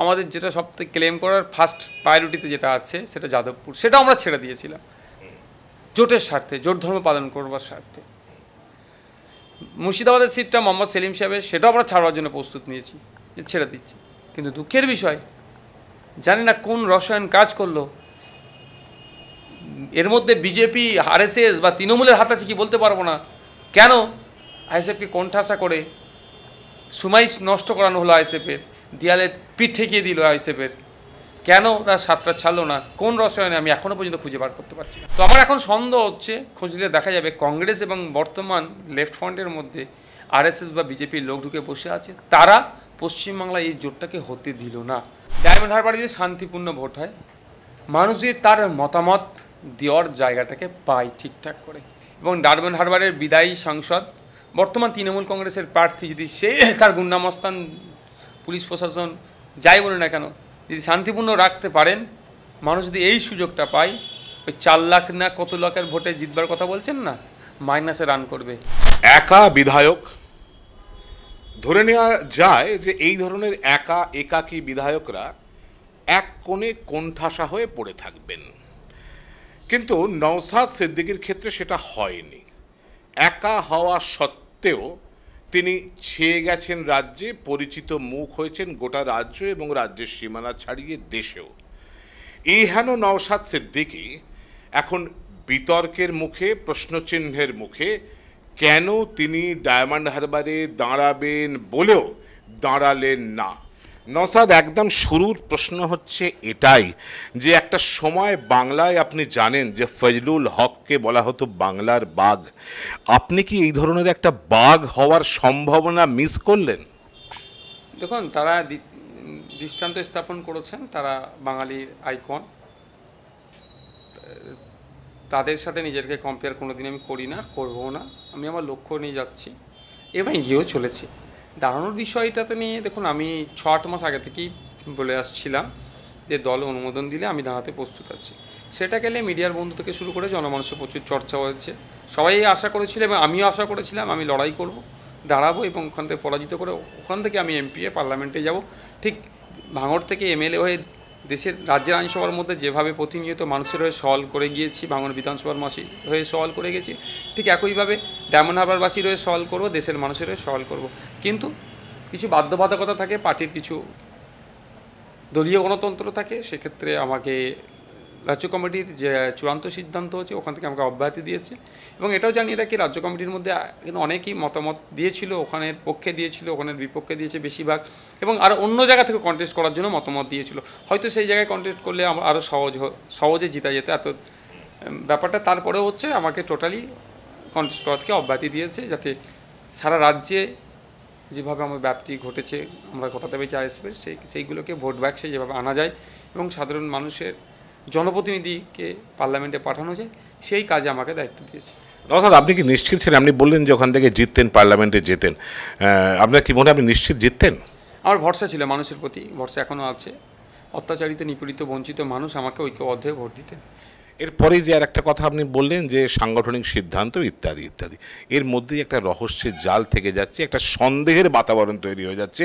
আমাদের যেটা সবথেকে ক্লেম করার ফার্স্ট প্রায়োরিটিতে যেটা আছে সেটা যাদবপুর, সেটা আমরা ছেড়ে দিয়েছিলাম জোটের স্বার্থে, জোট ধর্ম পালন করবার স্বার্থে। মুর্শিদাবাদের সিটটা মোহাম্মদ সেলিম সাহেবের, সেটাও আমরা ছাড়বার জন্য প্রস্তুত নিয়েছি, যে ছেড়ে দিচ্ছি। কিন্তু দুঃখের বিষয়, জানি না কোন রসায়ন কাজ করলো, এর মধ্যে বিজেপি, আরএসএস বা তৃণমূলের হাত আছে কি বলতে পারবো না, কেন আইএসএফকে কোণঠাসা করে সুমাই নষ্ট করানো হলো, আইএসএফের দেয়ালে পিঠ ঠেকিয়ে দিল আইএসএফের, কেন ওরা সাতটা ছাড়লো না, কোন রসায়নে আমি এখনও পর্যন্ত খুঁজে বার করতে পারছি না। তো আমার এখন সন্দেহ হচ্ছে, খুঁজলে দেখা যাবে কংগ্রেস এবং বর্তমান লেফট ফ্রন্টের মধ্যে আরএসএস বা বিজেপির লোক ঢুকে বসে আছে, তারা পশ্চিমবাংলায় এই জোটটাকে হতে দিল না। ডায়মন্ড হারবারে যে শান্তিপূর্ণ ভোট হয়, মানুষ যে তার মতামত দেওয়ার জায়গাটাকে পায় ঠিকঠাক করে, এবং ডায়মন্ড হারবারের বিদায়ী সাংসদ বর্তমান তৃণমূল কংগ্রেসের প্রার্থী যদি সে তার গুন্ডামস্তান পুলিশ প্রশাসন যাই বলে না কেন যদি শান্তিপূর্ণ রাখতে পারেন, মানুষ যদি এই সুযোগটা পায়, ওই 4 লাখ না কত লাখের ভোটে জিতবার কথা বলছেন না, মাইনাসে রান করবে। একা বিধায়ক ধরে নেওয়া যায় যে এই ধরনের একাকী বিধায়করা এক কোণে কোণঠাসা হয়ে পড়ে থাকবেন, কিন্তু নওশাদ সিদ্দিকীর ক্ষেত্রে সেটা হয়নি। একা হওয়া সত্ত্বেও তিনি ছেয়ে গেছেন রাজ্যে, পরিচিত মুখ হয়েছেন গোটা রাজ্য এবং রাজ্যের সীমানা ছাড়িয়ে দেশেও। এই হেন নওশাদ সিদ্দিকী এখন বিতর্কের মুখে, প্রশ্নচিহ্নের মুখে। কেন তিনি ডায়মন্ড হারবারে দাঁড়াবেন বলেও দাঁড়ালেন না। নওশাদ, একদম শুরুর প্রশ্ন হচ্ছে এটাই যে একটা সময় বাংলায় আপনি জানেন যে ফজলুল হককে বলা হতো বাংলার বাঘ, আপনি কি এই ধরনের একটা বাঘ হওয়ার সম্ভাবনা মিস করলেন? দেখুন, তারা দৃষ্টান্ত স্থাপন করেছেন, তারা বাঙালির আইকন, তাদের সাথে নিজেকে কম্পেয়ার কোনোদিন আমি করি না, করবো না। আমি আমার লক্ষ্য নিয়ে যাচ্ছি এবং এগিয়েও চলেছি। দাঁড়ানোর বিষয়টাতে নিয়ে দেখুন, আমি 6-8 মাস আগে থেকেই বলে আসছিলাম যে দল অনুমোদন দিলে আমি দাঁড়াতে প্রস্তুত আছি। সেটা গেলে মিডিয়ার বন্ধু থেকে শুরু করে জনমানুষে প্রচুর চর্চা হয়েছে, সবাই আশা করেছিল এবং আমিও আশা করেছিলাম আমি লড়াই করব, দাঁড়াবো এবং ওখান থেকে পরাজিত করে ওখান থেকে আমি এমপি পার্লামেন্টে যাব। ঠিক ভাঙড় থেকে এমএলএ হয়ে দেশের রাজ্যের আইনসভার মধ্যে যেভাবে প্রতিনিয়ত মানুষের হয়ে সওয়াল করে গিয়েছি, ভাঙড় বিধানসভার মাসি হয়ে সওয়াল করে গেছি, ঠিক একইভাবে ডায়মন্ড হারবারবাসীর হয়ে সওয়াল করব, দেশের মানুষের হয়ে সওয়াল করব। কিন্তু কিছু বাধ্যবাধকতা থাকে, পার্টির কিছু দলীয় গণতন্ত্র থাকে, সেক্ষেত্রে আমাকে রাজ্য কমিটির যে চূড়ান্ত সিদ্ধান্ত হচ্ছে ওখান থেকে আমাকে অব্যাহতি দিয়েছে। এবং এটাও জানি এটা কি রাজ্য কমিটির মধ্যে কিন্তু অনেকেই মতামত দিয়েছিল, ওখানের পক্ষে দিয়েছিল, ওখানের বিপক্ষে দিয়েছে বেশিরভাগ, এবং আরও অন্য জায়গা থেকে কন্টেস্ট করার জন্য মতামত দিয়েছিল। হয়তো সেই জায়গায় কন্টেস্ট করলে আমার আরও সহজে জিতা যেত এত ব্যাপারটা। তারপরেও হচ্ছে আমাকে টোটালি কন্টেস্ট করা থেকে অব্যাহতি দিয়েছে, যাতে সারা রাজ্যে যেভাবে আমার ব্যাপ্তি ঘটেছে, আমরা ঘটাতে পেরেছি আইএসএফের, সেইগুলোকে ভোট বাক্সে যেভাবে আনা যায় এবং সাধারণ মানুষের জনপ্রতিনিধিকে পার্লামেন্টে পাঠানো যায়, সেই কাজে আমাকে দায়িত্ব দিয়েছে। নওশাদ, আপনি কি নিশ্চিত ছিলেন? আপনি বললেন যে ওখান থেকে জিততেন, পার্লামেন্টে যেতেন, আপনার কি মনে হয় আপনি নিশ্চিত জিততেন? আমার ভরসা ছিল, মানুষের প্রতি ভরসা এখনও আছে। অত্যাচারিত, নিপীড়িত, বঞ্চিত মানুষ আমাকে ঐক্যবদ্ধ ভোট দিতেন। এরপরে যে আর একটা কথা আপনি বললেন যে সাংগঠনিক সিদ্ধান্ত ইত্যাদি ইত্যাদি, এর মধ্যেই একটা রহস্যের জাল থেকে যাচ্ছে, একটা সন্দেহের বাতাবরণ তৈরি হয়ে যাচ্ছে।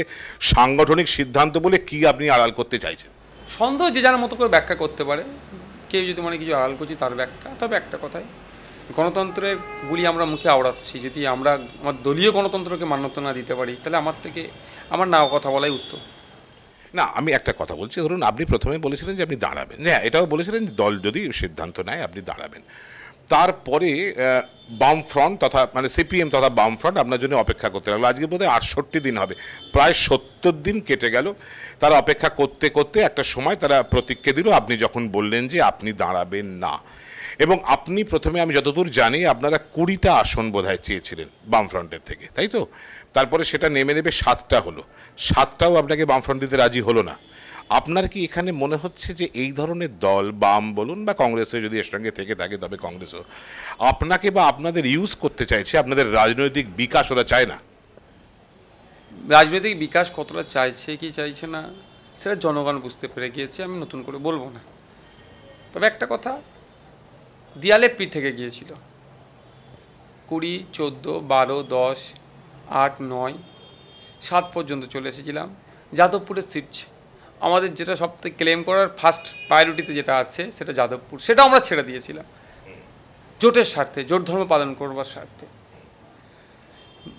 সাংগঠনিক সিদ্ধান্ত বলে কি আপনি আড়াল করতে চাইছেন? সন্দেহ যে যার মতো করে ব্যাখ্যা করতে পারে, কেউ যদি মনে কিছু আড়াল করছি তার ব্যাখ্যা। তবে একটা কথাই, গণতন্ত্রের গুলি আমরা মুখে আওড়াচ্ছি, যদি আমরা আমার দলীয় গণতন্ত্রকে মান্যতা না দিতে পারি, তাহলে আমার না কথা বলাই উত্তম। না, আমি একটা কথা বলছি, ধরুন আপনি প্রথমে বলেছিলেন যে আপনি দাঁড়াবেন, হ্যাঁ, এটাও বলেছিলেন যে দল যদি সিদ্ধান্ত নেয় আপনি দাঁড়াবেন। তারপরে বামফ্রন্ট তথা মানে সিপিএম তথা বামফ্রন্ট আপনার জন্য অপেক্ষা করতে লাগলো। আজকে বোধহয় 68 দিন হবে, প্রায় 70 দিন কেটে গেল। তারা অপেক্ষা করতে করতে একটা সময় তারা প্রতিক্রিয়া দিল, আপনি যখন বললেন যে আপনি দাঁড়াবেন না। এবং আপনি প্রথমে, আমি যতদূর জানি, আপনারা 20টা আসন বোধহয় চেয়েছিলেন বামফ্রন্টের থেকে, তাই তো? তারপরে সেটা নেমে নেবে 7টা হলো, 7টাও আপনাকে বামফ্রন্ট দিতে রাজি হলো না। আপনার কি এখানে মনে হচ্ছে যে এই ধরনের দল, বাম বলুন বা কংগ্রেসে যদি এর সঙ্গে থেকে থাকে, তবে কংগ্রেসও আপনাকে বা আপনাদের ইউজ করতে চাইছে, আপনাদের রাজনৈতিক বিকাশ ওরা চায় না? রাজনৈতিক বিকাশ কতটা চাইছে কি চাইছে না সেটা জনগণ বুঝতে পেরে গিয়েছে, আমি নতুন করে বলবো না। তবে একটা কথা, দেয়ালে পিঠ থেকে গিয়েছিল। 20, 14, 12, 10, 8, 9, 7 পর্যন্ত চলে এসেছিলাম। যাদবপুরের সিট আমাদের যেটা সবথেকে ক্লেম করার ফার্স্ট প্রায়োরিটিতে যেটা আছে সেটা যাদবপুর, সেটা আমরা ছেড়ে দিয়েছিলাম জোটের স্বার্থে, জোট ধর্ম পালন করবার স্বার্থে।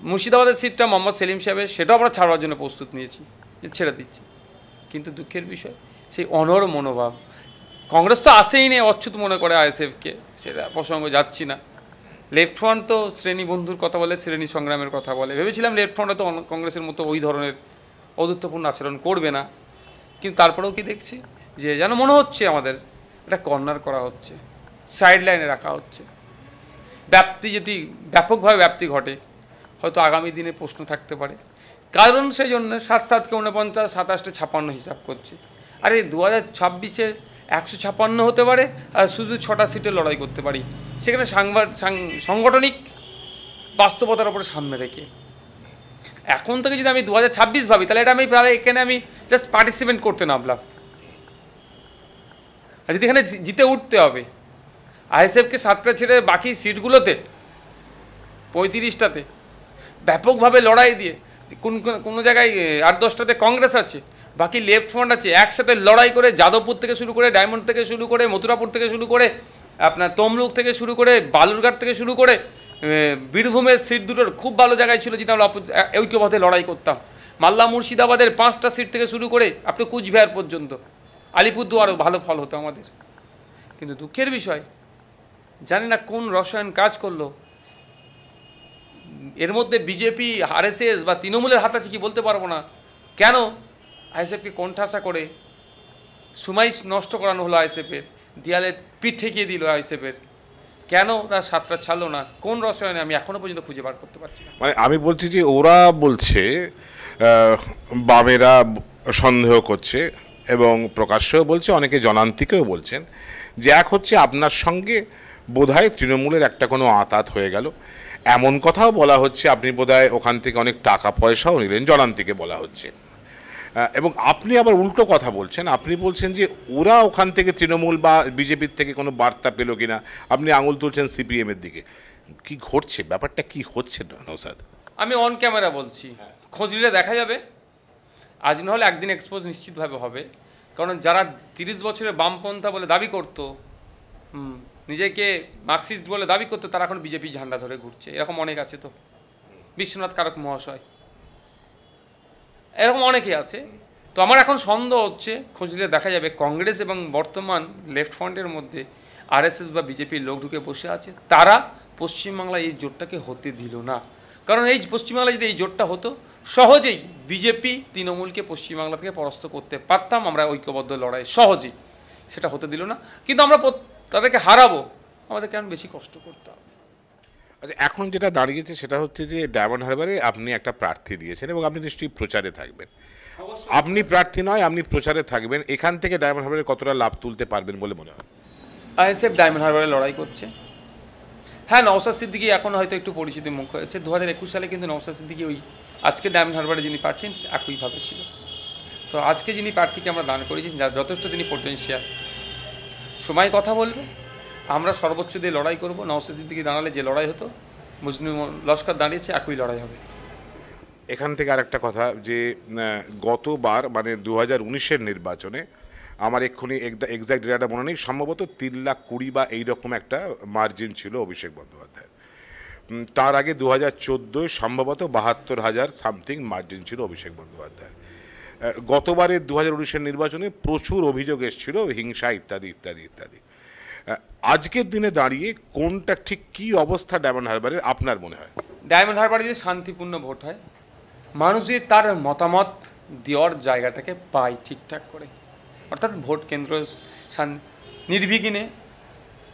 মুর্শিদাবাদের সিটটা মোহাম্মদ সেলিম সাহেবের, সেটাও আমরা ছাড়বার জন্য প্রস্তুত নিয়েছি, যে ছেড়ে দিচ্ছি। কিন্তু দুঃখের বিষয় সেই অনড় মনোভাব, কংগ্রেস তো আসেই নেই, অচ্যুত মনে করে আইএসএফকে, সেটা প্রসঙ্গ যাচ্ছি না। লেফট ফ্রন্ট তো শ্রেণী বন্ধুর কথা বলে, শ্রেণী সংগ্রামের কথা বলে। ভেবেছিলাম লেফট ফ্রন্টে তো কংগ্রেসের মতো ওই ধরনের অদূত্যপূর্ণ আচরণ করবে না, কিন্তু তারপরেও কি দেখছি যে যেন মনে হচ্ছে আমাদের এটা কর্নার করা হচ্ছে, সাইড লাইনে রাখা হচ্ছে। ব্যাপ্তি যদি ব্যাপকভাবে ব্যাপ্তি ঘটে, হয়তো আগামী দিনে প্রশ্ন থাকতে পারে। কারণ সেই জন্য 7-7কে 49, 27টে 56 হিসাব করছে। আরে 2026-এ 156 হতে পারে, আর শুধু 6টা সিটে লড়াই করতে পারি, সেখানে সাংগঠনিক বাস্তবতার উপরে সামনে রেখে। এখন থেকে যদি আমি 2026 ভাবি, তাহলে এটা তাহলে এখানে আমি জাস্ট পার্টিসিপেন্ট করতে নামলাম। আর যদি এখানে জিতে উঠতে হবে, আইএসএফকে 7টা ছেড়ে বাকি সিটগুলোতে 35টাতে ব্যাপকভাবে লড়াই দিয়ে, কোনো জায়গায় 8-10টাতে কংগ্রেস আছে, বাকি লেফট ফ্রন্ট আছে, একসাথে লড়াই করে যাদবপুর থেকে শুরু করে, ডায়মন্ড থেকে শুরু করে, মথুরাপুর থেকে শুরু করে, আপনার তমলুক থেকে শুরু করে, বালুরঘাট থেকে শুরু করে, বীরভূমের সিট দুটোর খুব ভালো জায়গায় ছিল, যেটা আমরা ঐক্যবদ্ধে লড়াই করতাম। মালদা মুর্শিদাবাদের 5টা সিট থেকে শুরু করে আপনি কুচবিহার পর্যন্ত, আলিপুরদুয়ারও ভালো ফল হতো আমাদের। কিন্তু দুঃখের বিষয়, জানি না কোন রসায়ন কাজ করলো, এর মধ্যে বিজেপি, আরএসএস বা তৃণমূলের হাত আছে কি বলতে পারবো না, কেন আইএসএফকে কোণঠাসা করে সময় নষ্ট করানো হলো, আইএসএফের দেয়ালে পিঠ ঠেকিয়ে দিল আইএসএফের, কেন ওরা 7টা ছাড়লো না, কোন রসায়নে আমি এখনো পর্যন্ত খুঁজে বার করতে পারছি না। মানে আমি বলছি যে ওরা বলছে, বামেরা সন্দেহ করছে এবং প্রকাশ্যেও বলছে, অনেকে জনান্তিকেও বলছেন যে এক হচ্ছে আপনার সঙ্গে বোধহয় তৃণমূলের একটা কোনো আঁতাত হয়ে গেল, এমন কথাও বলা হচ্ছে আপনি বোধহয় ওখান থেকে অনেক টাকা পয়সাও নিলেন, জনান্তিকে বলা হচ্ছে। এবং আপনি আবার উল্টো কথা বলছেন, আপনি বলছেন যে ওরা ওখান থেকে তৃণমূল বা বিজেপির থেকে কোনো বার্তা পেল কিনা, আপনি আঙুল তুলছেন সিপিএমের দিকে। কি ঘটছে, ব্যাপারটা কি হচ্ছে নওশাদ? আমি অন ক্যামেরা বলছি, খোঁজ নিলে দেখা যাবে, আজ নাহলে একদিন এক্সপোজ নিশ্চিতভাবে হবে। কারণ যারা 30 বছরের বামপন্থা বলে দাবি করতো, নিজেকে মার্কসিস্ট বলে দাবি করতো, তারা এখন বিজেপি ঝান্ডা ধরে ঘুরছে, এরকম অনেক আছে তো। বিশ্বনাথ কারক মহাশয়, এরকম অনেকে আছে। তো আমার এখন সন্দেহ হচ্ছে, খোঁজ নিলে দেখা যাবে কংগ্রেস এবং বর্তমান লেফট ফ্রন্টের মধ্যে আরএসএস বা বিজেপির লোক ঢুকে বসে আছে, তারা পশ্চিমবাংলায় এই জোটটাকে হতে দিল না। কারণ এই পশ্চিমবাংলায় যদি এই জোটটা হতো, সহজেই বিজেপি তৃণমূলকে পশ্চিমবাংলা থেকে পরাস্ত করতে পারতাম আমরা ঐক্যবদ্ধ লড়াই, সহজেই। সেটা হতে দিল না, কিন্তু আমরা তাদেরকে হারাবো, আমাদের কেন বেশি কষ্ট করতে হবে। আচ্ছা, এখন যেটা দাঁড়িয়েছে সেটা হচ্ছে যে ডায়মন্ড হারবারে আপনি একটা প্রার্থী দিয়েছেন এবং আপনি নিশ্চয়ই প্রচারে থাকবেন। আপনি প্রার্থী নয়, আপনি প্রচারে থাকবেন, এখান থেকে ডায়মন্ড হারবারে কতটা লাভ তুলতে পারবেন বলে মনে হয়? আইএসএফ ডায়মন্ড হারবারে লড়াই করছে। হ্যাঁ, নওশাদ সিদ্দিকী এখন হয়তো একটু পরিচিতি মুখ হয়েছে। 2021 সালে কিন্তু নওশাদ সিদ্দিকী ওই আজকে ডায়মন্ড হারবারে যিনি প্রার্থী একইভাবে ছিল। তো আজকে যিনি প্রার্থীকে আমরা দান করেছি, যথেষ্ট তিনি পোটেনশিয়াল, সময় কথা বলবে, আমরা সর্বোচ্চ দিয়ে লড়াই করব। নওশাদ সিদ্দিকী দাঁড়ালে যে লড়াই হতো, মুসলিম লস্কর দাঁড়িয়েছে, একই লড়াই হবে। এখান থেকে আরেকটা কথা, যে গতবার মানে 2019-এর নির্বাচনে আমার এক্ষুনি এক্সাক্ট ডেটাটা মনে নেই, সম্ভবত 3,20,000 বা এইরকম একটা মার্জিন ছিল অভিষেক বন্দ্যোপাধ্যায়। তার আগে 2014 সম্ভবত 72,000 সামথিং মার্জিন ছিল অভিষেক বন্দ্যোপাধ্যায়। গতবারের 2019-এর নির্বাচনে প্রচুর অভিযোগ এসেছিল, হিংসা ইত্যাদি ইত্যাদি ইত্যাদি। আজকের দিনে দাঁড়িয়ে কোনটা ঠিক কী অবস্থা ডায়মন্ড হারবারের আপনার মনে হয়? ডায়মন্ড হারবারে যদি শান্তিপূর্ণ ভোট হয়, মানুষ যদি তার মতামত দেওয়ার জায়গাটাকে পায় ঠিকঠাক করে, অর্থাৎ ভোট কেন্দ্র নির্বিঘ্নে,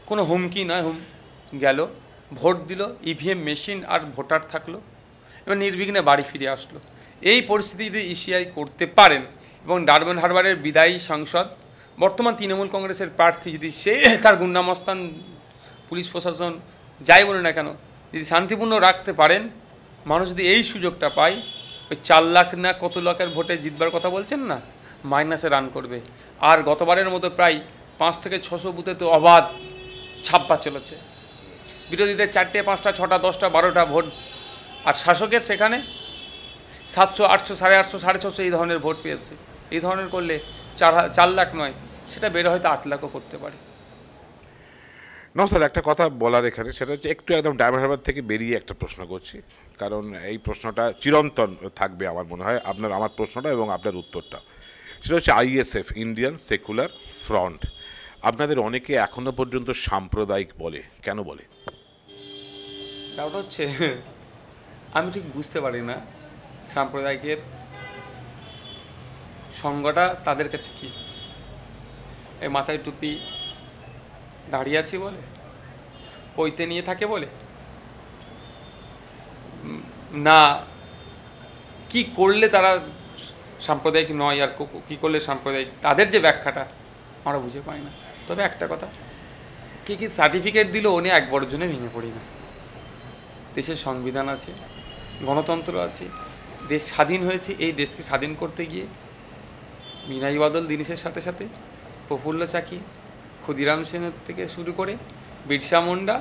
কোনো হুমকি নয়, গেল ভোট দিল, ইভিএম মেশিন আর ভোটার থাকলো, এবার নির্বিঘ্নে বাড়ি ফিরে আসলো, এই পরিস্থিতি যদি ইসিআই করতে পারেন এবং ডায়মন্ড হারবারের বিদায়ী সাংসদ বর্তমান তৃণমূল কংগ্রেসের প্রার্থী যদি সে তার গুন্ডামস্তান পুলিশ প্রশাসন যাই বলে না কেন যদি শান্তিপূর্ণ রাখতে পারেন, মানুষ যদি এই সুযোগটা পায়, ওই 4 লাখ না কত লাখের ভোটে জিতবার কথা বলছেন না, মাইনাসে রান করবে। আর গতবারের মতো প্রায় 5 থেকে 600 বুথে তো অবাধ ছাপ্পা চলেছে, বিরোধীদের 4টে 5টা 6টা 10টা 12টা ভোট, আর শাসকের সেখানে 700 800 850 650 এই ধরনের ভোট পেয়েছে। এই ধরনের করলে 4 লাখ নয়, সেটা বেড়ে হয়তো 8 লাখও করতে পারে। নমস্কার, একটা কথা বলার এখানে, সেটা হচ্ছে একটু একদম ডাইভার্স থেকে বেরিয়ে একটা প্রশ্ন করছি, কারণ এই প্রশ্নটা চিরন্তন থাকবে আমার মনে হয়, আমার প্রশ্নটা এবং আপনার উত্তরটা। সেটা হচ্ছে আইএসএফ, ইন্ডিয়ান সেকুলার ফ্রন্ট, আপনাদের অনেকে এখনো পর্যন্ত সাম্প্রদায়িক বলে, কেন বলে? ডাউট হচ্ছে আমি ঠিক বুঝতে পারি না সাম্প্রদায়িকের সংজ্ঞাটা তাদের কাছে কি। এই মাথায় টুপি দাঁড়িয়ে আছি বলে, পৈতে নিয়ে থাকে বলে, না কি করলে তারা সাম্প্রদায়িক নয় আর কী করলে সাম্প্রদায়িক, তাদের যে ব্যাখ্যাটা আমরা বুঝে পাই না। তবে একটা কথা, কি কি সার্টিফিকেট দিল ও নিয়ে একবারের জন্য ভেঙে পড়ি না। দেশের সংবিধান আছে, গণতন্ত্র আছে, দেশ স্বাধীন হয়েছে। এই দেশকে স্বাধীন করতে গিয়ে বিনয় বাদল দীনেশের সাথে সাথে প্রফুল্ল চাকি, ক্ষুদিরাম সেনের থেকে শুরু করে বিরসা মুন্ডা,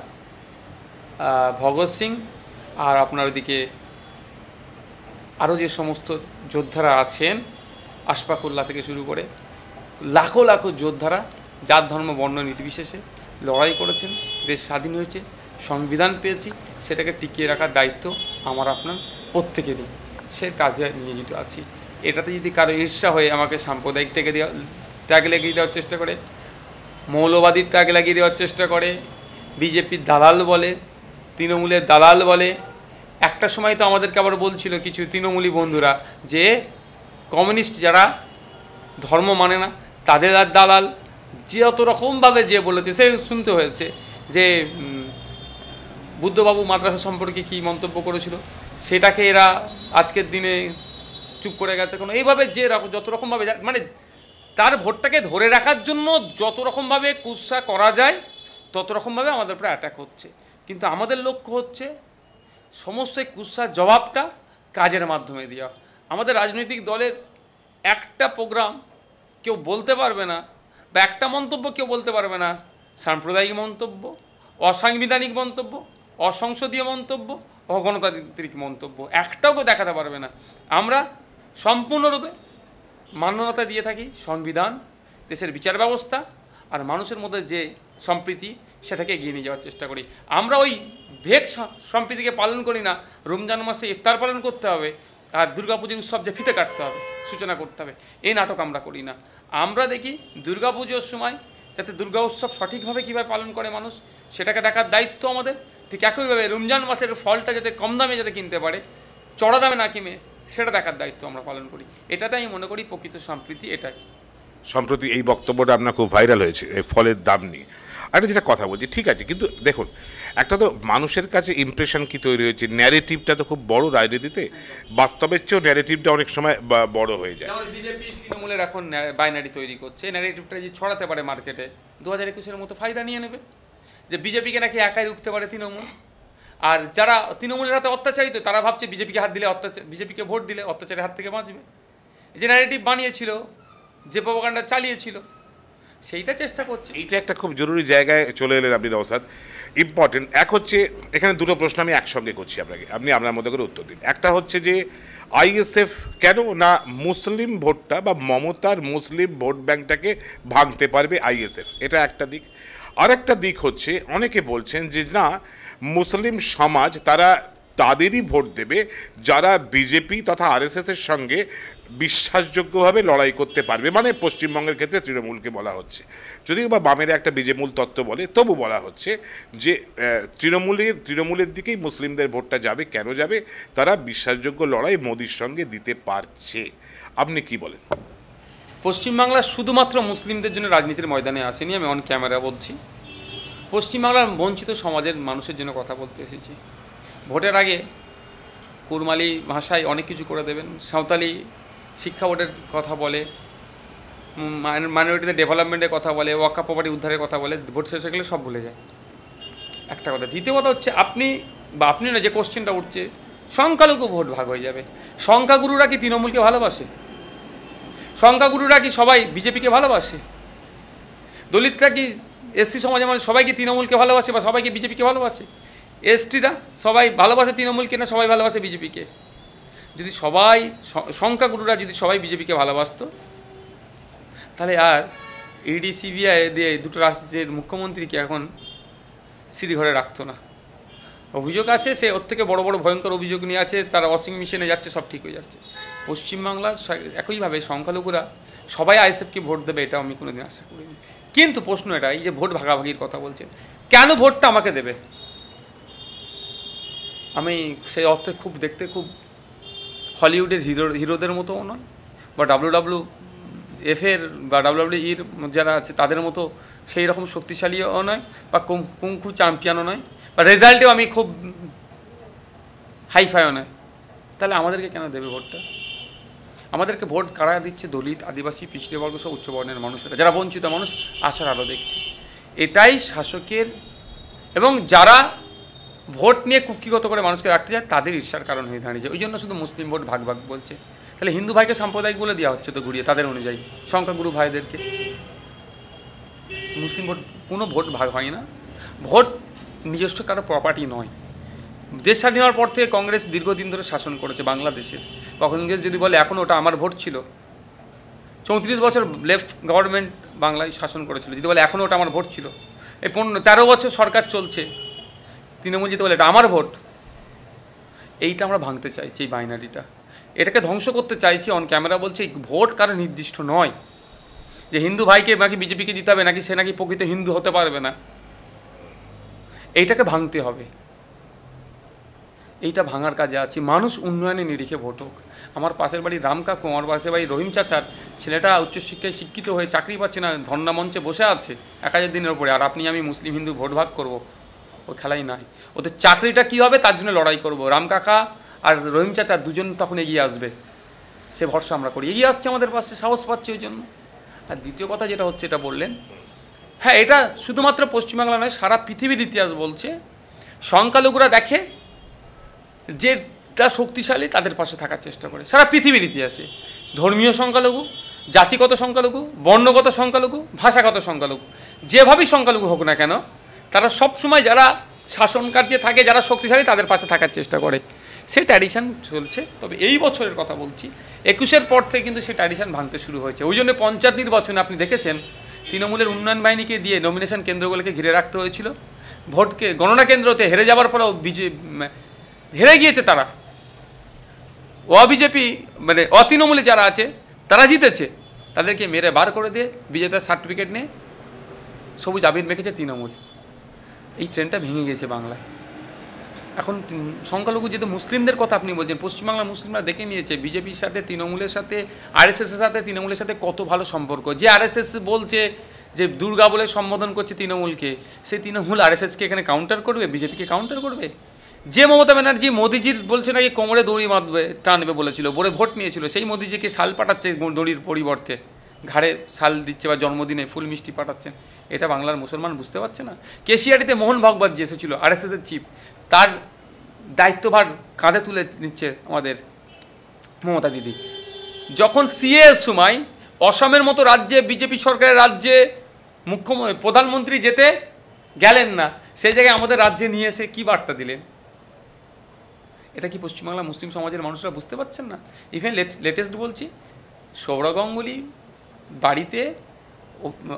ভগৎ সিং, আর আপনার ওদিকে আরও যে সমস্ত যোদ্ধারা আছেন, আশফাকুল্লাহ থেকে শুরু করে লাখো লাখো যোদ্ধারা জাত ধর্ম বর্ণ নির্বিশেষে লড়াই করেছেন। দেশ স্বাধীন হয়েছে, সংবিধান পেয়েছি, সেটাকে টিকিয়ে রাখার দায়িত্ব আমার আপনার প্রত্যেকেরই। সে কাজে নিয়োজিত আছি। এটাতে যদি কারো ঈর্ষা হয়ে আমাকে সাম্প্রদায়িক ট্যাগ লাগিয়ে দেওয়ার চেষ্টা করে, মৌলবাদীর ট্যাগ লাগিয়ে দেওয়ার চেষ্টা করে, বিজেপির দালাল বলে, তৃণমূলের দালাল বলে। একটা সময় তো আমাদেরকে আবার বলছিল কিছু তৃণমূলী বন্ধুরা যে কমিউনিস্ট যারা ধর্ম মানে না তাদের আর দালাল, যে অত রকমভাবে যে বলেছে সে শুনতে হয়েছে। যে বুদ্ধবাবু মাদ্রাসা সম্পর্কে কী মন্তব্য করেছিল, সেটাকে এরা আজকের দিনে চুপ করে গেছে। কোনো এইভাবে যে যত রকমভাবে, মানে তার ভোটটাকে ধরে রাখার জন্য যত রকমভাবে কুৎসা করা যায় তত রকমভাবে আমাদের উপরে অ্যাটাক হচ্ছে। কিন্তু আমাদের লক্ষ্য হচ্ছে সমস্ত কুৎসার জবাবটা কাজের মাধ্যমে দেওয়া। আমাদের রাজনৈতিক দলের একটা প্রোগ্রাম কেউ বলতে পারবে না, বা একটা মন্তব্য কেউ বলতে পারবে না সাম্প্রদায়িক মন্তব্য, অসাংবিধানিক মন্তব্য, অসংসদীয় মন্তব্য, অগণতান্ত্রিক মন্তব্য, একটাও কেউ দেখাতে পারবে না। আমরা সম্পূর্ণরূপে মান্যতা দিয়ে থাকি সংবিধান, দেশের বিচার ব্যবস্থা আর মানুষের মধ্যে যে সম্প্রীতি, সেটাকে এগিয়ে নিয়ে যাওয়ার চেষ্টা করি। আমরা ওই ভেগ সম্প্রীতিকে পালন করি না। রমজান মাসে ইফতার পালন করতে হবে আর দুর্গাপুজোর উৎসব যে ফিতে কাটতে হবে, সূচনা করতে হবে, এই নাটক আমরা করি না। আমরা দেখি দুর্গাপুজোর সময় যাতে দুর্গা উৎসব সঠিকভাবে কীভাবে পালন করে মানুষ, সেটাকে দেখার দায়িত্ব আমাদের। ঠিক একইভাবে রমজান মাসের ফলটা যাতে কম দামে যাতে কিনতে পারে, চড়া দামে না কিনে, সেটা দেখার দায়িত্ব আমরা পালন করি। এটাতে আমি মনে করি প্রকৃত সম্প্রীতি এটাই। সম্প্রতি এই বক্তব্যটা আপনার খুব ভাইরাল হয়েছে এই ফলের দাম নিয়ে। আমি যেটা কথা বলছি ঠিক আছে, কিন্তু দেখুন, একটা তো মানুষের কাছে ইমপ্রেশন কি তৈরি হয়েছে, ন্যারেটিভটা তো খুব বড় রাজনীতিতে, বাস্তবের চেয়েও ন্যারেটিভটা অনেক সময় বড় হয়ে যায়। যেমন বিজেপি তৃণমূলের এখন বাইনারি তৈরি করছে, ন্যারেটিভটা যদি ছড়াতে পারে মার্কেটে, 2021-এর মতো ফায়দা নিয়ে নেবে যে বিজেপিকে নাকি একাই রুখতে পারে তৃণমূল। আর যারা তৃণমূলের হাতে অত্যাচারিত তারা ভাবছে বিজেপিকে হাত দিলে বিজেপিকে ভোট দিলে অত্যাচারের হাত থেকে বাঁচবে। যে ন্যারেটিভ বানিয়েছিল, যে প্রপাগান্ডা চালিয়েছিল, সেইটা চেষ্টা করছে। এইটা একটা খুব জরুরি জায়গায় চলে এলেন আপনি নওশাদ, ইম্পর্টেন্ট। এক হচ্ছে এখানে দুটো প্রশ্ন আমি একসঙ্গে করছি আপনাকে, আপনি আপনার মতো করে উত্তর দিন। একটা হচ্ছে যে আইএসএফ কেন না মুসলিম ভোটটা বা মমতার মুসলিম ভোট ব্যাংকটাকে ভাঙতে পারবে আইএসএফ, এটা একটা দিক। আরেকটা দিক হচ্ছে অনেকে বলছেন যে না, মুসলিম সমাজ তারা তাদেরই ভোট দেবে যারা বিজেপি তথা আরএসএসের সঙ্গে বিশ্বাসযোগ্যভাবে লড়াই করতে পারবে। মানে পশ্চিমবঙ্গের ক্ষেত্রে তৃণমূলকে বলা হচ্ছে, যদিও বা বামেরা একটা বিজেমূল তত্ত্ব বলে, তবু বলা হচ্ছে যে তৃণমূলের দিকেই মুসলিমদের ভোটটা যাবে। কেন যাবে? তারা বিশ্বাসযোগ্য লড়াই মোদির সঙ্গে দিতে পারছে। আপনি কি বলেন? পশ্চিমবাংলা শুধুমাত্র মুসলিমদের জন্য রাজনীতির ময়দানে আসেনি, আমি অন ক্যামেরা বলছি। পশ্চিমবাংলার বঞ্চিত সমাজের মানুষের জন্য কথা বলতে এসেছি। ভোটের আগে কুরমালি ভাষায় অনেক কিছু করে দেবেন, সাঁওতালি শিক্ষা বোর্ডের কথা বলে, মাইনরিটিদের ডেভেলপমেন্টের কথা বলে, ওয়াক্ফ প্রপার্টি উদ্ধারের কথা বলে, ভোট শেষ হয়ে গেলে সব ভুলে যায়। একটা কথা। দ্বিতীয় কথা হচ্ছে আপনি না, যে কোশ্চেনটা উঠছে সংখ্যালঘু ভোট ভাগ হয়ে যাবে। সংখ্যাগুরুরা কি তৃণমূলকে ভালোবাসে? সংখ্যাগুরুরা কি সবাই বিজেপিকে ভালোবাসে? দলিতরা কি, এসসি সমাজের মানুষ সবাই কি তৃণমূলকে ভালোবাসে বা সবাইকে বিজেপিকে ভালোবাসে? এসটিরা সবাই ভালোবাসে তৃণমূলকে না সবাই ভালোবাসে বিজেপিকে? যদি সবাই সংখ্যাগুরুরা যদি সবাই বিজেপিকে ভালোবাসতো তাহলে আর ইডি সিবিআই দিয়ে দুটো রাজ্যের মুখ্যমন্ত্রীকে এখন সিঁড়িঘরে রাখতো না। অভিযোগ আছে, সে ওর থেকে বড় বড় ভয়ঙ্কর অভিযোগ নিয়ে আছে, তারা ওয়াশিং মেশিনে যাচ্ছে, সব ঠিক হয়ে যাচ্ছে। পশ্চিমবাংলার একইভাবে সংখ্যালঘুরা সবাই আইএসএফকে ভোট দেবে, এটা আমি কোনোদিন আশা করিনি। কিন্তু প্রশ্ন এটা, এই যে ভোট ভাগাভাগির কথা বলছেন, কেন ভোটটা আমাকে দেবে? আমি সেই অর্থে খুব দেখতে খুব হলিউডের হিরোদের মতোও নয়, বা WWF-এর বা WWE-র যারা আছে তাদের মতো সেই রকম শক্তিশালীও নয়, বা কুংফু চ্যাম্পিয়নও নয়, বা রেজাল্টেও আমি খুব হাইফাইও নয়। তাহলে আমাদেরকে কেন দেবে ভোটটা? আমাদেরকে ভোট কারা দিচ্ছে? দলিত, আদিবাসী, পিছিয়ে বর্গ সব উচ্চ বর্ণের মানুষেরা, যারা বঞ্চিত মানুষ আশার আলো দেখছে। এটাই শাসকের, এবং যারা ভোট নিয়ে কুক্ষিগত করে মানুষকে রাখতে চায় তাদের ঈর্ষার কারণ হয়ে দাঁড়িয়েছে। ওই জন্য শুধু মুসলিম ভোট ভাগ ভাগ বলছে। তাহলে হিন্দু ভাইকে সাম্প্রদায়িক বলে দেওয়া হচ্ছে তো ঘুরিয়ে, তাদের অনুযায়ী সংখ্যাগুরু ভাইদেরকে। মুসলিম ভোট, কোনো ভোট ভাগ হয় না। ভোট নিজস্ব কারো প্রপার্টি নয়। দেশ স্বাধীন হওয়ার পর থেকে কংগ্রেস দীর্ঘদিন ধরে শাসন করেছে বাংলাদেশের। কংগ্রেস যদি বলে এখন ওটা আমার ভোট ছিল, 34 বছর লেফট গভর্নমেন্ট বাংলায় শাসন করেছিল, যদি বলে এখন ওটা আমার ভোট ছিল। এই 13 বছর সরকার চলছে, তৃণমূল যদি বলে এটা আমার ভোট। এইটা আমরা ভাঙতে চাইছি, এই বাইনারিটা, এটাকে ধ্বংস করতে চাইছি। অন ক্যামেরা বলছে এই ভোট কারো নির্দিষ্ট নয়, যে হিন্দু ভাইকে নাকি বিজেপিকে দিতে হবে, নাকি সে নাকি প্রকৃত হিন্দু হতে পারবে না। এইটাকে ভাঙতে হবে, এইটা ভাঙার কাজে আছি। মানুষ উন্নয়নের নিরিখে ভোট হোক। আমার পাশের বাড়ি রাম কাকু, আমার পাশের বাড়ি রহিম চাচার ছেলেটা উচ্চশিক্ষায় শিক্ষিত হয়ে চাকরি পাচ্ছে না, ধর্ণা মঞ্চে বসে আছে 1000 দিনের ওপরে। আর আপনি আমি মুসলিম হিন্দু ভোট ভাগ করবো, ও খেলাই নাই। ওদের চাকরিটা কী হবে তার জন্য লড়াই করব। রাম কাকা আর রহিম চাচা দুজন তখন এগিয়ে আসবে, সে ভরসা আমরা করি। এগিয়ে আসছে আমাদের পাশে, সাহস পাচ্ছে ওই জন্য। আর দ্বিতীয় কথা যেটা হচ্ছে, এটা বললেন, হ্যাঁ, এটা শুধুমাত্র পশ্চিমবাংলা নয়, সারা পৃথিবীর ইতিহাস বলছে সংখ্যালঘুরা দেখে যেটা শক্তিশালী তাদের পাশে থাকার চেষ্টা করে। সারা পৃথিবীর ইতিহাসে ধর্মীয় সংখ্যালঘু, জাতিগত সংখ্যালঘু, বর্ণগত সংখ্যালঘু, ভাষাগত সংখ্যালঘু, যেভাবেই সংখ্যালঘু হোক না কেন, তারা সবসময় যারা শাসন কার্যে থাকে, যারা শক্তিশালী তাদের পাশে থাকার চেষ্টা করে। সে ট্র্যাডিশন চলছে। তবে এই বছরের কথা বলছি, 21-এর পর থেকে কিন্তু সেই ট্র্যাডিশন ভাঙতে শুরু হয়েছে। ওই জন্য পঞ্চায়েত নির্বাচনে আপনি দেখেছেন তৃণমূলের উন্নয়ন বাহিনীকে দিয়ে নমিনেশন কেন্দ্রগুলোকে ঘিরে রাখতে হয়েছিল। ভোটকে গণনা কেন্দ্রতে হেরে যাওয়ার পরেও হেরে গিয়েছে তারা। বিজেপি মানে তৃণমূলে যারা আছে তারা জিতেছে, তাদেরকে মেরে বার করে দিয়ে বিজেতার সার্টিফিকেট নিয়ে সবুজ আবির মেখেছে তৃণমূল। এই ট্রেনটা ভেঙে গেছে বাংলায়। এখন সংখ্যালঘু যেহেতু মুসলিমদের কথা আপনি বলছেন, পশ্চিমবাংলার মুসলিমরা দেখে নিয়েছে বিজেপির সাথে, তৃণমূলের সাথে, আরএসএসের সাথে, তৃণমূলের সাথে কত ভালো সম্পর্ক। যে আরএসএস বলছে যে দুর্গা বলে সম্বোধন করছে তৃণমূলকে, সেই তৃণমূল আরএসএসকে এখানে কাউন্টার করবে, বিজেপিকে কাউন্টার করবে। যে মমতা ব্যানার্জি মোদিজির বলছে নাকি কোমরে দড়ি বাঁধবে, টানবে বলেছিল, বলে ভোট নিয়েছিল, সেই মোদিজিকে শাল পাঠাচ্ছে দড়ির পরিবর্তে, ঘাড়ে শাল দিচ্ছে, বা জন্মদিনে ফুল মিষ্টি পাঠাচ্ছেন। এটা বাংলার মুসলমান বুঝতে পারছে না? কেশিয়ারিতে মোহন ভাগবত যে এসেছিল আরএসএসের চিফ, তার দায়িত্বভার কাঁধে তুলে নিচ্ছে আমাদের মমতা দিদি। যখন সিএর সময় অসমের মতো রাজ্যে, বিজেপি সরকারের রাজ্যে প্রধানমন্ত্রী যেতে গেলেন না, সেই জায়গায় আমাদের রাজ্যে নিয়ে এসে কী বার্তা দিলেন? এটা কি পশ্চিমবাংলা মুসলিম সমাজের মানুষরা বুঝতে পারছেন না? ইভেন লেটেস্ট বলছি, সৌরভ গাঙ্গুলি বাড়িতে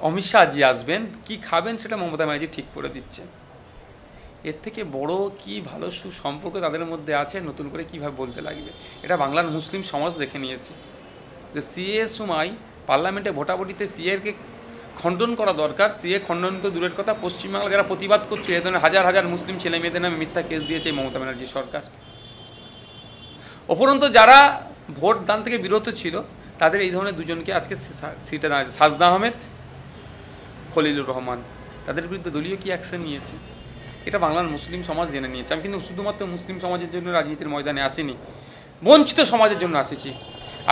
অমিত শাহ জি আসবেন, কি খাবেন সেটা মমতা ব্যানার্জি ঠিক করে দিচ্ছে। এর থেকে বড় কি ভালো সুসম্পর্ক তাদের মধ্যে আছে, নতুন করে কীভাবে বলতে লাগবে? এটা বাংলার মুসলিম সমাজ দেখে নিয়েছে যে সিএর সময় পার্লামেন্টে ভোটাভুটিতে সিএরকে খণ্ডন করা দরকার। সিএ খণ্ডন তো দূরের কথা, পশ্চিমবাংলা যারা প্রতিবাদ করছে, এ ধরনের হাজার হাজার মুসলিম ছেলে মেয়েদের নামে মিথ্যা কেস দিয়েছে এই মমতা ব্যানার্জি সরকার। উপরন্তু যারা ভোট দান থেকে বিরত ছিল, তাদের এই ধরনের দুজনকে আজকে সিটে দাঁড়িয়েছে, সাজদা আহমেদ, খলিলুর রহমান, তাদের বিরুদ্ধে দলীয় কী অ্যাকশন নিয়েছে এটা বাংলার মুসলিম সমাজ জেনে নিয়েছে। আমি কিন্তু শুধুমাত্র মুসলিম সমাজের জন্য রাজনীতির ময়দানে আসিনি, বঞ্চিত সমাজের জন্য আসেছি।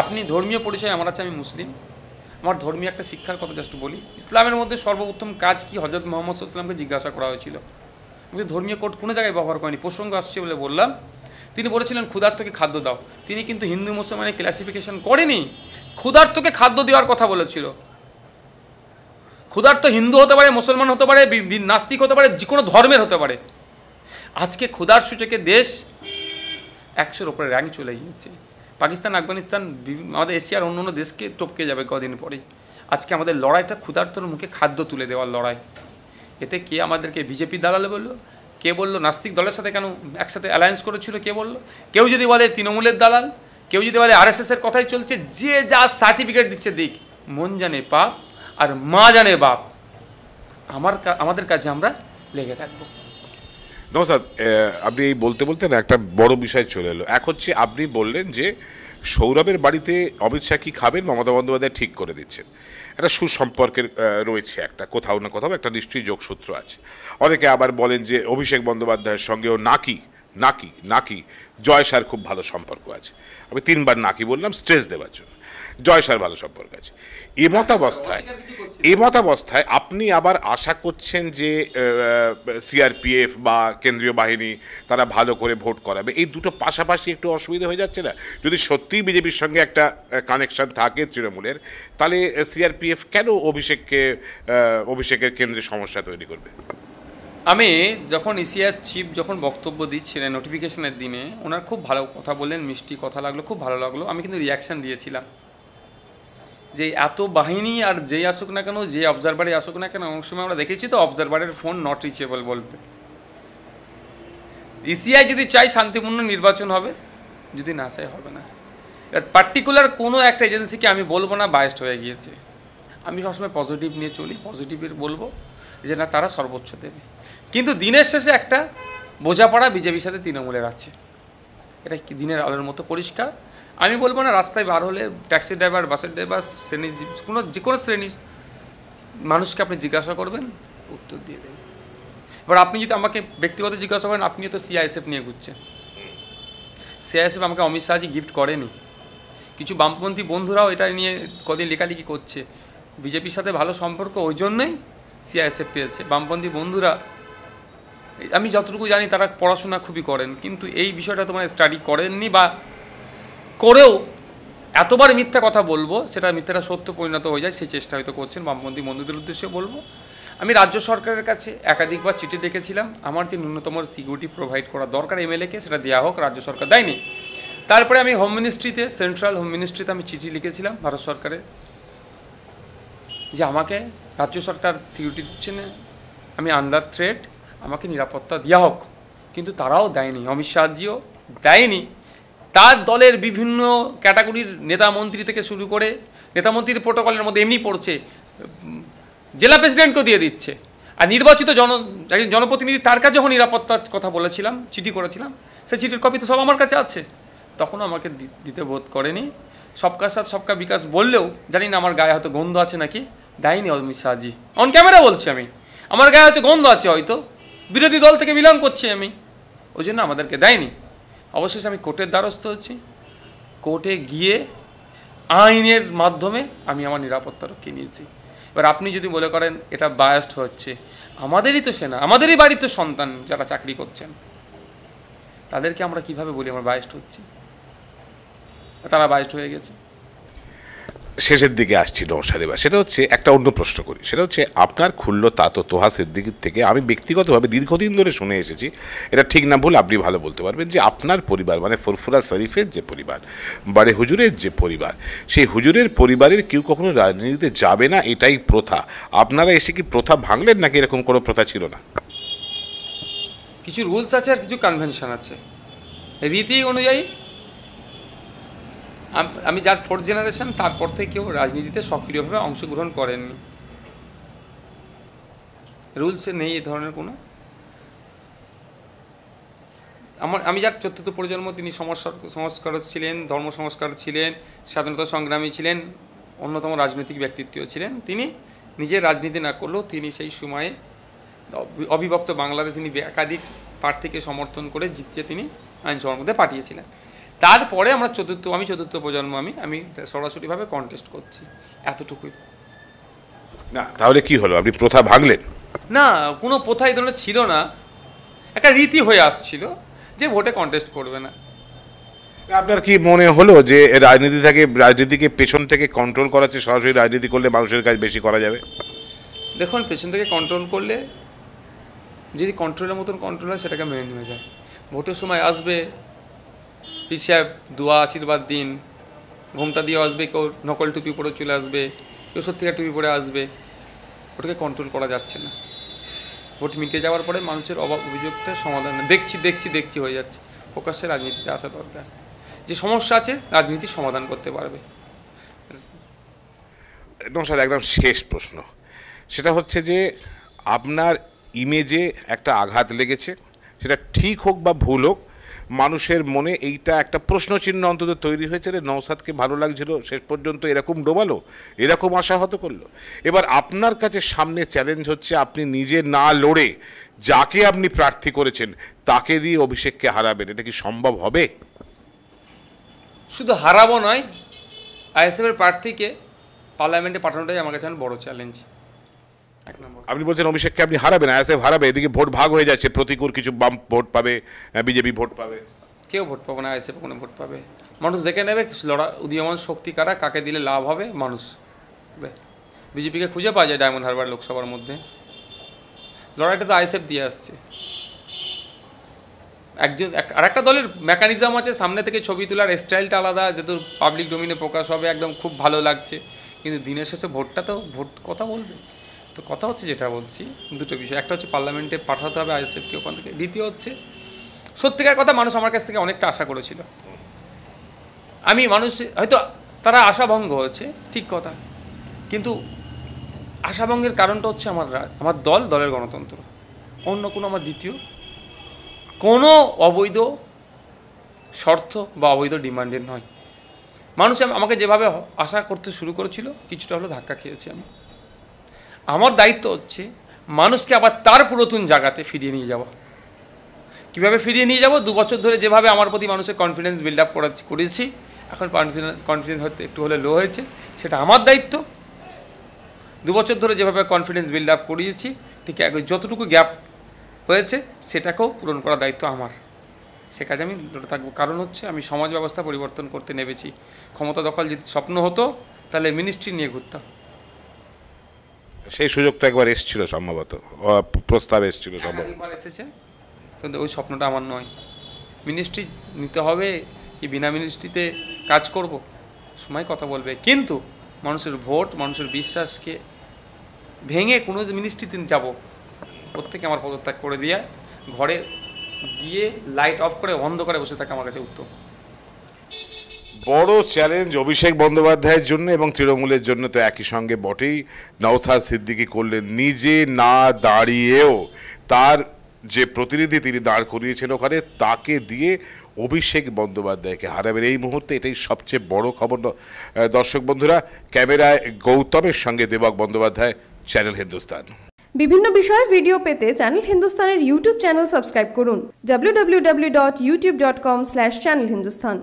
আপনি ধর্মীয় পরিচয়, আমার আছে আমি মুসলিম, আমার ধর্মীয় একটা শিক্ষার কথা জাস্ট বলি। ইসলামের মধ্যে সর্বোত্তম কাজ কি হযরত মুহাম্মদ সাল্লাল্লাহু আলাইহি ওয়াসাল্লামকে জিজ্ঞাসা করা হয়েছিল, কিন্তু ধর্মীয় কোড কোনো জায়গায় ব্যবহার করেনি। প্রসঙ্গ আসছে বলে বললাম। তিনি বলেছিলেন ক্ষুধার্তকে খাদ্য দাও। তিনি কিন্তু হিন্দু মুসলমানের ক্লাসিফিকেশন করেনি, ক্ষুধার্তকে খাদ্য দেওয়ার কথা বলেছিল। ক্ষুধার্ত হিন্দু হতে পারে, মুসলমান হতে পারে, নাস্তিক হতে পারে, যে কোনো ধর্মের হতে পারে। আজকে ক্ষুধার সূচকে দেশ 100-র ওপরে র্যাঙ্ক চলে গিয়েছে। পাকিস্তান, আফগানিস্তান, আমাদের এশিয়ার অন্য অন্য দেশকে টপকে যাবে কদিন পরেই। আজকে আমাদের লড়াইটা ক্ষুধার্তর মুখে খাদ্য তুলে দেওয়ার লড়াই। এতে কে আমাদেরকে বিজেপি দালালে বললো, কে বললো নাস্তিক দলের সাথে কেন একসাথে অ্যালায়েন্স করেছিল, কে বললো, কেউ যদি বলে তৃণমূলের দালাল, কেউ যদি বলে আরএসএসের কথাই চলছে, যে যা সার্টিফিকেট দিচ্ছে দিক, মন জানে পাপ আর মা জানে বাপ, আমাদের কাছে আমরা লেগে থাকবো। নমস্কার, আপনি এই বলতে বলতে না একটা বড় বিষয় চলে এলো। এক হচ্ছে আপনি বললেন যে সৌরভের বাড়িতে অমিত শাহ কী খাবেন মমতা বন্দ্যোপাধ্যায় ঠিক করে দিচ্ছেন। একটা সুসম্পর্কের রয়েছে, একটা কোথাও না কোথাও একটা নিশ্চয়ই যোগসূত্র আছে। অনেকে আবার বলেন যে অভিষেক বন্দ্যোপাধ্যায়ের সঙ্গেও নাকি নাকি নাকি জয় শাহর খুব ভালো সম্পর্ক আছে। আমি 3বার নাকি বললাম স্ট্রেস দেওয়ার জন্য। জয় শাহর ভালো সম্পর্ক আছে। এমতাবস্থায় আপনি আবার আশা করছেন যে সিআরপিএফ বা কেন্দ্রীয় বাহিনী তারা ভালো করে ভোট করাবে। এই দুটো পাশাপাশি একটু অসুবিধা হয়ে যাচ্ছে না? যদি সত্যিই বিজেপির সঙ্গে একটা কানেকশন থাকে তৃণমূলের, তাহলে সিআরপিএফ কেন অভিষেকের কেন্দ্রে সমস্যা তৈরি করবে? আমি যখন ইসিআর চিফ যখন বক্তব্য দিচ্ছিলেন নোটিফিকেশনের দিনে, ওনার খুব ভালো কথা বললেন, মিষ্টি কথা লাগলো, খুব ভালো লাগলো। আমি কিন্তু রিয়াকশান দিয়েছিলাম যে এত বাহিনী আর যেই আসুক না কেন, যে অবজারভারে আসুক না কেন, অনেক সময় আমরা দেখেছি তো অবজারভারের ফোন নট রিচেবল বলতে। ইসিআই যদি চাই শান্তিপূর্ণ নির্বাচন হবে, যদি না চাই হবে না। এবার পার্টিকুলার কোনো একটা এজেন্সিকে আমি বলবো না বায়াসড হয়ে গিয়েছে। আমি সবসময় পজিটিভ নিয়ে চলি, পজিটিভের বলবো যে না তারা সর্বোচ্চ দেবে। কিন্তু দিনের শেষে একটা বোঝাপড়া বিজেপির সাথে তৃণমূলের আছে, এটা কি দিনের আলোর মতো পরিষ্কার। আমি বলবো না রাস্তায় বার হলে ট্যাক্সি ড্রাইভার, বাসের ড্রাইভার, যে কোনো শ্রেণীর মানুষকে আপনি জিজ্ঞাসা করবেন, উত্তর দিয়ে দেবেন। এবার আপনি যদি আমাকে ব্যক্তিগত জিজ্ঞাসা করেন, আপনিও তো সিআইএসএফ নিয়ে ঘুরছেন। সিআইএসএফ আমাকে অমিত শাহজি গিফট করেনি। কিছু বামপন্থী বন্ধুরাও এটা নিয়ে কদিন লেখালেখি করছে। বিজেপির সাথে ভালো সম্পর্ক ওই জন্যই সিআইএসএফ পেয়েছে। বামপন্থী বন্ধুরা, আমি যতটুকু জানি তারা পড়াশোনা খুবই করেন, কিন্তু এই বিষয়টা তোমার স্টাডি করেননি, বা করেও এতবার মিথ্যা কথা বলবো সেটা মিথ্যাটা সত্য পরিণত হয়ে যায়, সেই চেষ্টা হয়তো করছেন। বামপন্থী বন্ধুদের উদ্দেশ্যে বলবো, আমি রাজ্য সরকারের কাছে একাধিকবার চিঠি লিখেছিলাম, আমার যে ন্যূনতম সিকিউরিটি প্রোভাইড করা দরকার এমএলএকে, সেটা দেওয়া হোক, রাজ্য সরকার দেয়নি। তারপরে আমি হোম মিনিস্ট্রিতে, সেন্ট্রাল হোম মিনিস্ট্রিতে আমি চিঠি লিখেছিলাম ভারত সরকারের, যে আমাকে রাজ্য সরকার সিকিউরিটি দিচ্ছে না, আমি আন্ডার থ্রেট, আমাকে নিরাপত্তা দেওয়া হোক। কিন্তু তারাও দেয়নি, অমিত শাহজিও দেয়নি। তার দলের বিভিন্ন ক্যাটাগরির নেতা মন্ত্রী থেকে শুরু করে, নেতা মন্ত্রীর প্রোটোকলের মধ্যে এমনি পড়ছে, জেলা প্রেসিডেন্টকেও দিয়ে দিচ্ছে। আর নির্বাচিত জনপ্রতিনিধি তার কাছে যখন নিরাপত্তার কথা বলেছিলাম, চিঠি করেছিলাম, সেই চিঠির কপি তো সব আমার কাছে আছে, তখনও আমাকে দিতে বোধ করেনি। সবকা সাথ সবকা বিকাশ বললেও জানি না আমার গায়ে হয়তো গন্ধ আছে নাকি, দেয়নি অমিত শাহজি। অন ক্যামেরা বলছি আমি, আমার গায়ে হয়তো গন্ধ আছে, হয়তো বিরোধী দল থেকে বিলং করছি আমি, ওই জন্য আমাদেরকে দেয়নি। অবশেষে আমি কোর্টের দ্বারস্থ হচ্ছি, কোর্টে গিয়ে আইনের মাধ্যমে আমি আমার নিরাপত্তারক্ষী নিয়েছি। এবার আপনি যদি মনে করেন এটা বায়াসড হচ্ছে, আমাদেরই তো সেনা, আমাদেরই বাড়ির তো সন্তান যারা চাকরি করছেন, তাদেরকে আমরা কিভাবে বলি আমরা বায়াসড হচ্ছি? তারা বায়াসড হয়ে গেছে। শেষের দিকে আসছি নওশাদ, এবার সেটা হচ্ছে একটা অন্য প্রশ্ন করি। সেটা হচ্ছে আপনার খুল্ল তাতো তোহা সিদ্দিকীর থেকে আমি ব্যক্তিগতভাবে দীর্ঘদিন ধরে শুনে এসেছি, এটা ঠিক না ভুল আপনি ভালো বলতে পারবেন, যে আপনার পরিবার মানে ফুরফুরা শরীফের যে পরিবার, বাড়ে হুজুরের যে পরিবার, সেই হুজুরের পরিবারের কেউ কখনো রাজনীতিতে যাবে না, এটাই প্রথা। আপনারা এসে কি প্রথা ভাঙলেন, নাকি এরকম কোনো প্রথা ছিল না? কিছু রুলস আছে আর কিছু কনভেনশন আছে, রীতি অনুযায়ী। আমি যার 4th জেনারেশন, তারপর থেকে কেউ রাজনীতিতে সক্রিয়ভাবে অংশগ্রহণ করেননি। রুলসে নেই এই ধরনের কোনো। আমি যার 4th প্রজন্ম, তিনি সংস্কারক ছিলেন, ধর্ম সংস্কারক ছিলেন, স্বাধীনতা সংগ্রামী ছিলেন, অন্যতম রাজনৈতিক ব্যক্তিত্ব ছিলেন। তিনি নিজের রাজনীতি না করলেও তিনি সেই সময়ে অবিভক্ত বাংলাতে তিনি একাধিক প্রার্থীকে সমর্থন করে জিতিয়ে তিনি আইনসভার মধ্যে পাঠিয়েছিলেন। তারপরে আমি 4th প্রজন্ম, আমি সরাসরিভাবে কন্টেস্ট করছি, এতটুকুই। না তাহলে কি হলো, আপনি প্রথা ভাঙলেন? না, কোনো প্রথা এই ধরনের ছিল না, একটা রীতি হয়ে আসছিল যে ভোটে কন্টেস্ট করবে না। আপনার কি মনে হলো যে রাজনীতিকে পেছন থেকে কন্ট্রোল করার চেয়ে সরাসরি রাজনীতি করলে মানুষের কাজ বেশি করা যাবে? দেখুন, পেছন থেকে কন্ট্রোল করলে যদি কন্ট্রোলের মতন কন্ট্রোল হয়, সেটাকে মেনে নিয়ে যায়। ভোটের সময় আসবে পীর সাহেব, দোয়া আশীর্বাদ দিন, ঘোমটা দিয়ে আসবে, কেউ নকল টুপি পরে চলে আসবে, কেউ সত্যিকার টুপি পরে আসবে, ওটাকে কন্ট্রোল করা যাচ্ছে না। ভোট মিটে যাওয়ার পরে মানুষের অভিযোগটা সমাধান দেখছি হয়ে যাচ্ছে। প্রকাশ্যে রাজনীতিতে আসা দরকার, যে সমস্যা আছে রাজনীতি সমাধান করতে পারবে। নমস্কার, একদম শেষ প্রশ্ন, সেটা হচ্ছে যে আপনার ইমেজে একটা আঘাত লেগেছে, সেটা ঠিক হোক বা ভুল হোক, মানুষের মনে এইটা একটা প্রশ্নচিহ্ন অন্তত তৈরি হয়েছে, রে নওশাদকে ভালো লাগছিল শেষ পর্যন্ত এরকম ডোবালো, এরকম আশাহত করলো। এবার আপনার কাছে সামনে চ্যালেঞ্জ হচ্ছে আপনি নিজে না লড়ে যাকে আপনি প্রার্থী করেছেন তাকে দিয়ে অভিষেককে হারাবেন, এটা কি সম্ভব হবে? শুধু হারাবো নয়, আইএসএফের প্রার্থীকে পার্লামেন্টে পাঠানোটাই আমার কাছে বড় চ্যালেঞ্জ। এক নম্বর, আপনি বলছেন অভিষেককে আপনি হারাবেন, আইএসএফ হারাবে, এদিকে ভোট ভাগ হয়ে যাচ্ছে, প্রতিকূল কিছু বাম ভোট পাবে, বিজেপি ভোট পাবে। কেউ ভোট পাবে না, আইএসএফ কোনো ভোট পাবে। মানুষ দেখে নেবে উদীয়মান শক্তি কারা, কাকে দিলে লাভ হবে মানুষ। বিজেপিকে খুঁজে পাওয়া যায় ডায়মন্ড হারবার লোকসভার মধ্যে, লড়াইটা তো আইএসএফ দিয়ে আসছে। আর একটা দলের মেকানিজম আছে, সামনে থেকে ছবি তোলার স্টাইলটা আলাদা, যেহেতু পাবলিক ডোমিনে প্রকাশ হবে, একদম খুব ভালো লাগছে, কিন্তু দিনের শেষে ভোটটা তো ভোট কথা বলবে। তো কথা হচ্ছে, যেটা বলছি দুটো বিষয়, একটা হচ্ছে পার্লামেন্টে পাঠাতে হবে আইএসএফকে ওখান থেকে, দ্বিতীয় হচ্ছে সত্যিকার কথা, মানুষ আমার কাছ থেকে অনেকটা আশা করেছিল। মানুষ হয়তো তারা আশাভঙ্গ হয়েছে, ঠিক কথা, কিন্তু আশাভঙ্গের কারণটা হচ্ছে আমার দলের গণতন্ত্র, অন্য কোনো আমার দ্বিতীয় কোনো অবৈধ শর্ত বা অবৈধ ডিমান্ডের নয়। মানুষ আমাকে যেভাবে আশা করতে শুরু করেছিল, কিছুটা হলো ধাক্কা খেয়েছি আমি। আমার দায়িত্ব হচ্ছে মানুষকে আবার তার পুরাতন জায়গাতে ফিরিয়ে নিয়ে যাওয়া। কীভাবে ফিরিয়ে নিয়ে যাব? 2 বছর ধরে যেভাবে আমার প্রতি মানুষের কনফিডেন্স বিল্ড আপ করেছি, এখন কনফিডেন্স হয়তো একটু হলে লো হয়েছে, সেটা আমার দায়িত্ব। 2 বছর ধরে যেভাবে কনফিডেন্স বিল্ড আপ করিয়েছি, ঠিক যতটুকু গ্যাপ হয়েছে সেটাকেও পূরণ করার দায়িত্ব আমার। সে কাজে আমি লড়ে থাকবো, কারণ হচ্ছে আমি সমাজ ব্যবস্থা পরিবর্তন করতে নেমেছি। ক্ষমতা দখল যদি স্বপ্ন হতো, তাহলে মিনিস্ট্রি নিয়ে ঘুরতাম। সেই সুযোগটা একবার এসেছিল, সম্ভবত প্রস্তাব এসেছিল, সম্ভবত এসেছে, কিন্তু ওই স্বপ্নটা আমার নয়। মিনিস্ট্রি নিতে হবে কি বিনা মিনিস্ট্রিতে কাজ করব, সময় কথা বলবে, কিন্তু মানুষের ভোট, মানুষের বিশ্বাসকে ভেঙে কোনো মিনিস্ট্রিতে যাব, প্রত্যেকে আমার পদত্যাগ করে দিয়ে ঘরে গিয়ে লাইট অফ করে অন্ধকারে বসে থাকে আমার কাছে উত্তম। বড় চ্যালেঞ্জ অভিষেক বন্দ্যোপাধ্যায়ের জন্য এবং তৃণমূলের জন্য তো একই সঙ্গে বটেই। নওশাদ সিদ্দিকী করলেন, নিজে না দাঁড়িয়েও তার যে প্রতিনিধি তিনি দাঁড় করিয়েছেন ওখানে, তাকে দিয়ে অভিষেক বন্দ্যোপাধ্যায়কে হারাবেন এই মুহূর্তে, এটাই সবচেয়ে বড় খবর। দর্শক বন্ধুরা, ক্যামেরায় গৌতমের সঙ্গে দেবক বন্দ্যোপাধ্যায়, চ্যানেল হিন্দুস্তান। বিভিন্ন বিষয়ে ভিডিও পেতে চ্যানেল হিন্দুস্তানের ইউটিউব চ্যানেল সাবস্ক্রাইব করুন www.youtube.com/channelhindustan।